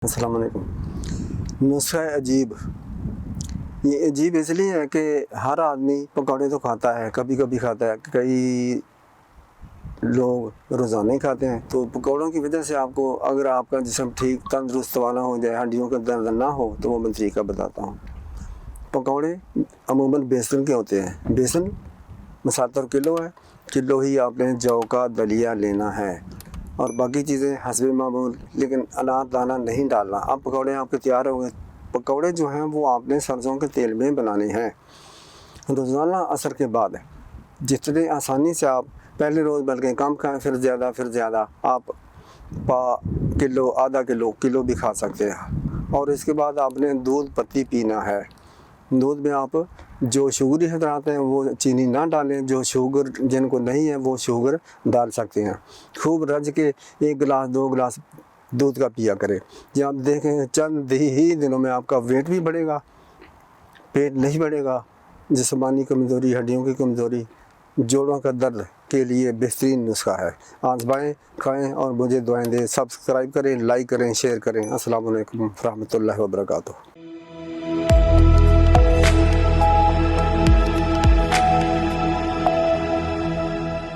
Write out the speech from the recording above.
السلام علیکم۔ نسخہ عجیب، یہ عجیب اس لیے ہے کہ ہر آدمی پکوڑے تو کھاتا ہے، کبھی کبھی کھاتا ہے، کئی لوگ روزانہ ہی کھاتے ہیں۔ تو پکوڑوں کی وجہ سے آپ کو، اگر آپ کا جسم ٹھیک تندرست والا ہو جائے، ہڈیوں کا درد نہ ہو، تو وہ میں طریقہ بتاتا ہوں۔ پکوڑے عموماً بیسن کے ہوتے ہیں۔ بیسن 70 کلو ہے، کلو ہی آپ نے جو کا دلیا لینا ہے اور باقی چیزیں حسب معمول، لیکن انار دانہ نہیں ڈالنا۔ اب پکوڑے آپ کے تیار ہو گئے۔ پکوڑے جو ہیں وہ آپ نے سرسوں کے تیل میں بنانے ہیں۔ روزانہ عصر کے بعد جتنے آسانی سے آپ پہلے روز بلکہ کم کھائیں، پھر زیادہ آپ کلو، آدھا کلو بھی کھا سکتے ہیں۔ اور اس کے بعد آپ نے دودھ پتی پینا ہے۔ دودھ میں آپ جو شوگر حضرات ہیں وہ چینی نہ ڈالیں، جو شوگر جن کو نہیں ہے وہ شوگر ڈال سکتے ہیں۔ خوب رج کے 1 گلاس 2 گلاس دودھ کا پیا کرے۔ جب آپ دیکھیں چند ہی دنوں میں آپ کا ویٹ بھی بڑھے گا، پیٹ نہیں بڑھے گا۔ جسمانی کمزوری، ہڈیوں کی کمزوری، جوڑوں کا درد کے لیے بہترین نسخہ ہے۔ آزمائیں، کھائیں اور مجھے دعائیں دیں۔ سبسکرائب کریں، لائک کریں، شیئر کریں۔ السلام علیکم ورحمۃ اللہ وبرکاتہ۔